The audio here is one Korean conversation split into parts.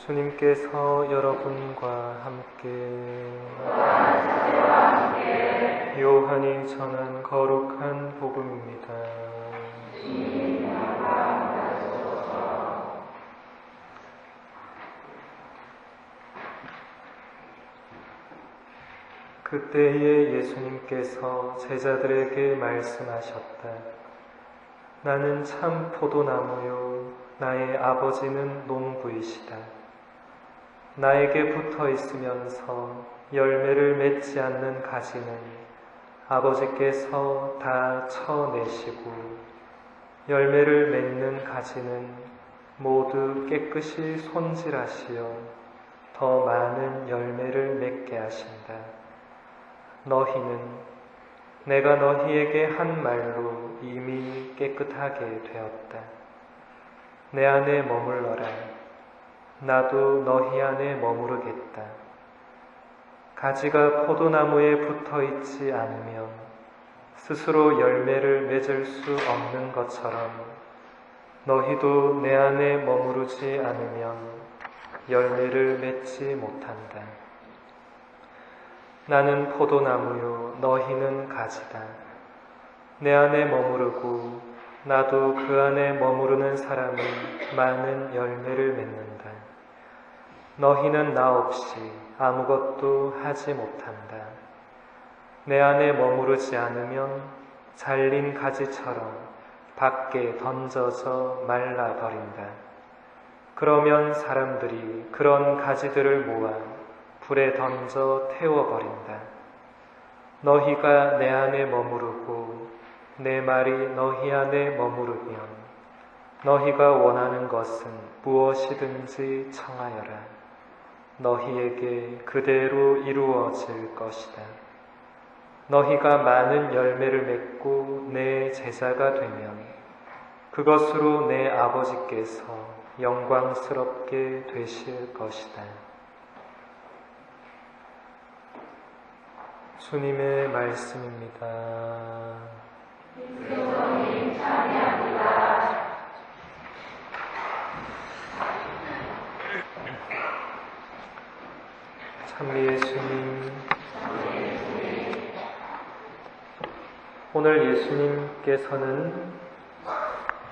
주님께서 여러분과 함께 요한이 전한 거룩한 복음입니다. 그때에 예수님께서 제자들에게 말씀하셨다. 나는 참 포도나무요, 나의 아버지는 농부이시다. 나에게 붙어 있으면서 열매를 맺지 않는 가지는 아버지께서 다 쳐내시고, 열매를 맺는 가지는 모두 깨끗이 손질하시어 더 많은 열매를 맺게 하신다. 너희는 내가 너희에게 한 말로 이미 깨끗하게 되었다. 내 안에 머물러라. 나도 너희 안에 머무르겠다. 가지가 포도나무에 붙어 있지 않으면 스스로 열매를 맺을 수 없는 것처럼 너희도 내 안에 머무르지 않으면 열매를 맺지 못한다. 나는 포도나무요, 너희는 가지다. 내 안에 머무르고 나도 그 안에 머무르는 사람은 많은 열매를 맺는다. 너희는 나 없이 아무것도 하지 못한다. 내 안에 머무르지 않으면 잘린 가지처럼 밖에 던져져 말라버린다. 그러면 사람들이 그런 가지들을 모아 불에 던져 태워버린다. 너희가 내 안에 머무르고 내 말이 너희 안에 머무르면 너희가 원하는 것은 무엇이든지 청하여라. 너희에게 그대로 이루어질 것이다. 너희가 많은 열매를 맺고 내 제자가 되면 그것으로 내 아버지께서 영광스럽게 되실 것이다. 주님의 말씀입니다. 그리스도님 찬양합니다. 찬미의 주님, 오늘 예수님께서는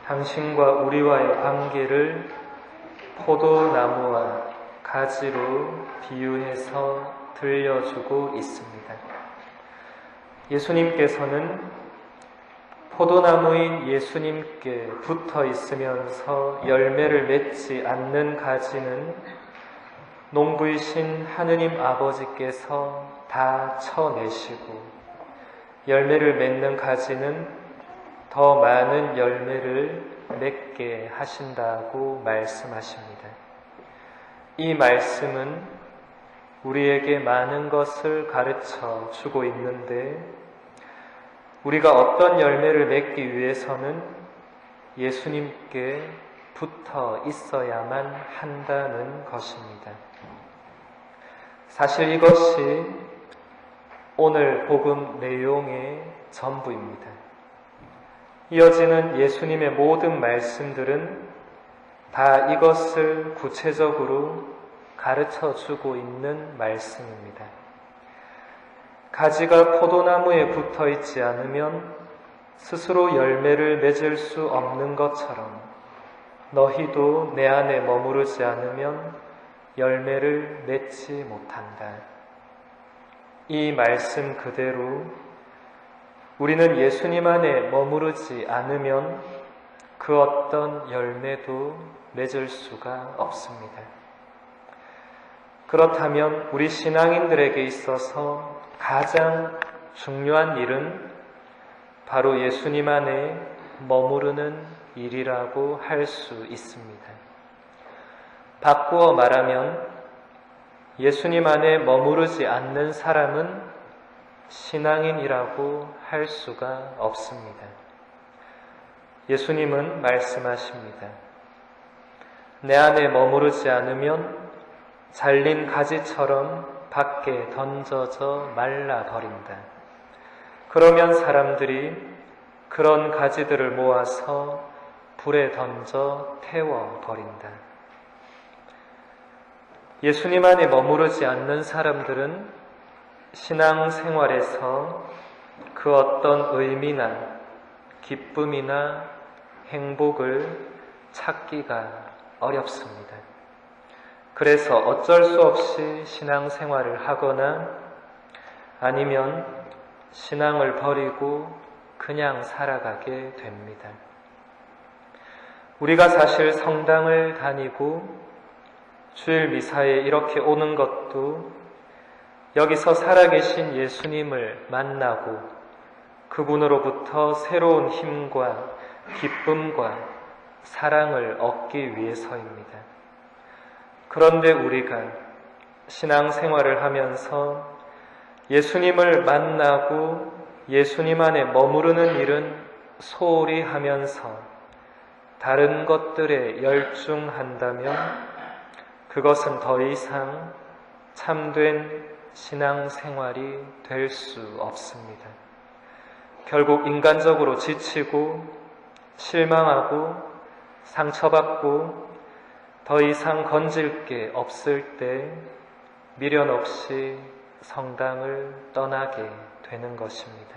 당신과 우리와의 관계를 포도나무와 가지로 비유해서 들려주고 있습니다. 예수님께서는 포도나무인 예수님께 붙어 있으면서 열매를 맺지 않는 가지는 농부이신 하느님 아버지께서 다 쳐내시고, 열매를 맺는 가지는 더 많은 열매를 맺게 하신다고 말씀하십니다. 이 말씀은 우리에게 많은 것을 가르쳐 주고 있는데, 우리가 어떤 열매를 맺기 위해서는 예수님께 붙어 있어야만 한다는 것입니다. 사실 이것이 오늘 복음 내용의 전부입니다. 이어지는 예수님의 모든 말씀들은 다 이것을 구체적으로 가르쳐 주고 있는 말씀입니다. 가지가 포도나무에 붙어 있지 않으면 스스로 열매를 맺을 수 없는 것처럼 너희도 내 안에 머무르지 않으면 열매를 맺지 못한다. 이 말씀 그대로 우리는 예수님 안에 머무르지 않으면 그 어떤 열매도 맺을 수가 없습니다. 그렇다면 우리 신앙인들에게 있어서 가장 중요한 일은 바로 예수님 안에 머무르는 일이라고 할 수 있습니다. 바꾸어 말하면 예수님 안에 머무르지 않는 사람은 신앙인이라고 할 수가 없습니다. 예수님은 말씀하십니다. 내 안에 머무르지 않으면 잘린 가지처럼 밖에 던져져 말라버린다. 그러면 사람들이 그런 가지들을 모아서 불에 던져 태워버린다. 예수님 안에 머무르지 않는 사람들은 신앙생활에서 그 어떤 의미나 기쁨이나 행복을 찾기가 어렵습니다. 그래서 어쩔 수 없이 신앙생활을 하거나 아니면 신앙을 버리고 그냥 살아가게 됩니다. 우리가 사실 성당을 다니고 주일 미사에 이렇게 오는 것도 여기서 살아계신 예수님을 만나고 그분으로부터 새로운 힘과 기쁨과 사랑을 얻기 위해서입니다. 그런데 우리가 신앙생활을 하면서 예수님을 만나고 예수님 안에 머무르는 일은 소홀히 하면서 다른 것들에 열중한다면 그것은 더 이상 참된 신앙생활이 될 수 없습니다. 결국 인간적으로 지치고 실망하고 상처받고 더 이상 건질 게 없을 때 미련 없이 성당을 떠나게 되는 것입니다.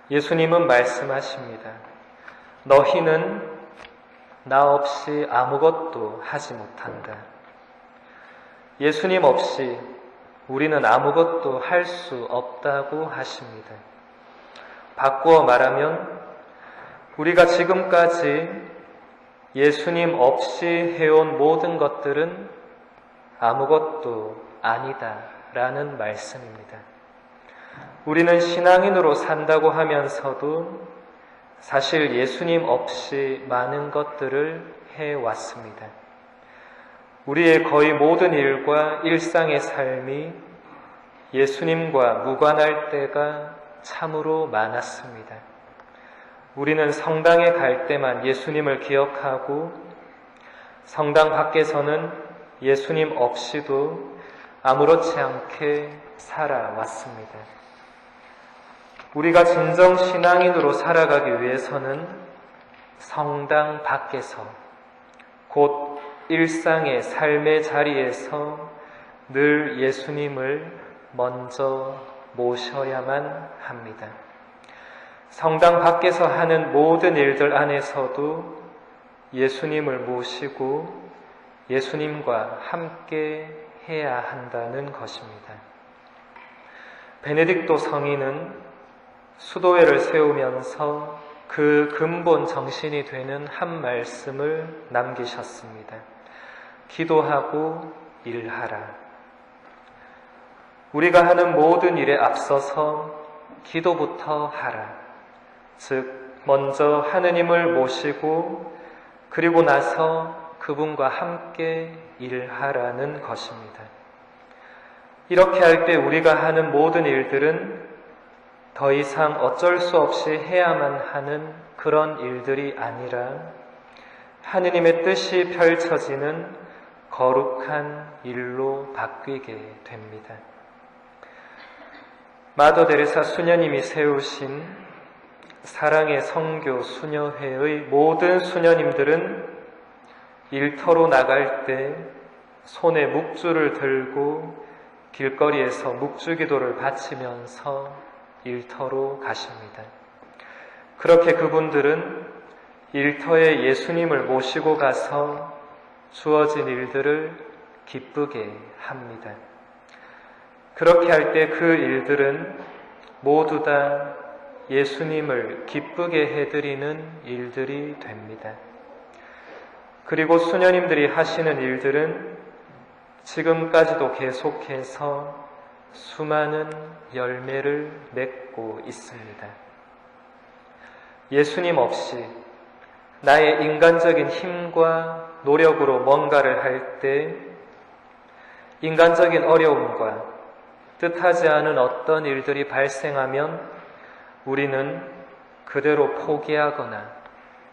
예수님은 말씀하십니다. 너희는 나 없이 아무것도 하지 못한다. 예수님 없이 우리는 아무것도 할 수 없다고 하십니다. 바꾸어 말하면 우리가 지금까지 예수님 없이 해온 모든 것들은 아무것도 아니다라는 말씀입니다. 우리는 신앙인으로 산다고 하면서도 사실 예수님 없이 많은 것들을 해왔습니다. 우리의 거의 모든 일과 일상의 삶이 예수님과 무관할 때가 참으로 많았습니다. 우리는 성당에 갈 때만 예수님을 기억하고 성당 밖에서는 예수님 없이도 아무렇지 않게 살아왔습니다. 우리가 진정 신앙인으로 살아가기 위해서는 성당 밖에서 곧 일상의 삶의 자리에서 늘 예수님을 먼저 모셔야만 합니다. 성당 밖에서 하는 모든 일들 안에서도 예수님을 모시고 예수님과 함께 해야 한다는 것입니다. 베네딕토 성인은 수도회를 세우면서 그 근본 정신이 되는 한 말씀을 남기셨습니다. 기도하고 일하라. 우리가 하는 모든 일에 앞서서 기도부터 하라. 즉, 먼저 하느님을 모시고 그리고 나서 그분과 함께 일하라는 것입니다. 이렇게 할 때 우리가 하는 모든 일들은 더 이상 어쩔 수 없이 해야만 하는 그런 일들이 아니라 하느님의 뜻이 펼쳐지는 거룩한 일로 바뀌게 됩니다. 마더 데레사 수녀님이 세우신 사랑의 성교 수녀회의 모든 수녀님들은 일터로 나갈 때 손에 묵주를 들고 길거리에서 묵주기도를 바치면서 일터로 가십니다. 그렇게 그분들은 일터에 예수님을 모시고 가서 주어진 일들을 기쁘게 합니다. 그렇게 할 때 그 일들은 모두 다 예수님을 기쁘게 해드리는 일들이 됩니다. 그리고 수녀님들이 하시는 일들은 지금까지도 계속해서 수많은 열매를 맺고 있습니다. 예수님 없이 나의 인간적인 힘과 노력으로 뭔가를 할 때 인간적인 어려움과 뜻하지 않은 어떤 일들이 발생하면 우리는 그대로 포기하거나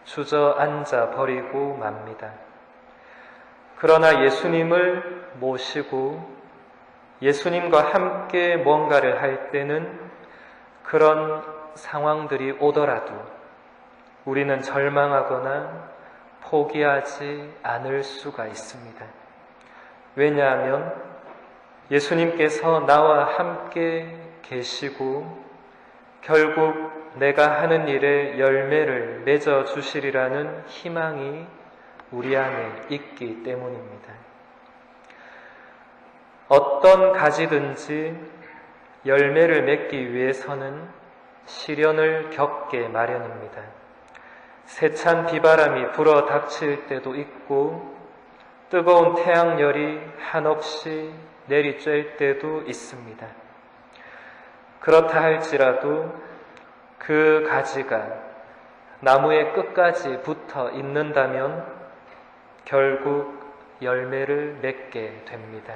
주저앉아 버리고 맙니다. 그러나 예수님을 모시고 예수님과 함께 뭔가를 할 때는 그런 상황들이 오더라도 우리는 절망하거나 포기하지 않을 수가 있습니다. 왜냐하면 예수님께서 나와 함께 계시고 결국 내가 하는 일에 열매를 맺어 주시리라는 희망이 우리 안에 있기 때문입니다. 어떤 가지든지 열매를 맺기 위해서는 시련을 겪게 마련입니다. 세찬 비바람이 불어 닥칠 때도 있고 뜨거운 태양열이 한없이 내리쬐을 때도 있습니다. 그렇다 할지라도 그 가지가 나무의 끝까지 붙어 있는다면 결국 열매를 맺게 됩니다.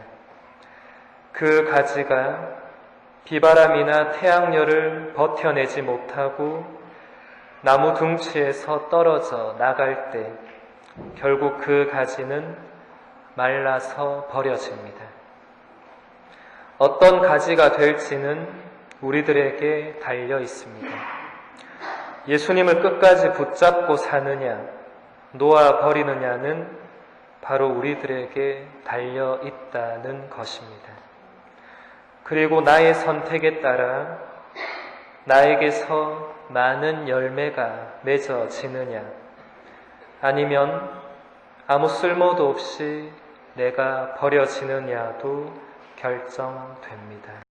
그 가지가 비바람이나 태양열을 버텨내지 못하고 나무 둥치에서 떨어져 나갈 때 결국 그 가지는 말라서 버려집니다. 어떤 가지가 될지는 우리들에게 달려 있습니다. 예수님을 끝까지 붙잡고 사느냐, 놓아 버리느냐는 바로 우리들에게 달려 있다는 것입니다. 그리고 나의 선택에 따라 나에게서 많은 열매가 맺어지느냐, 아니면 아무 쓸모도 없이 내가 버려지느냐도 결정됩니다.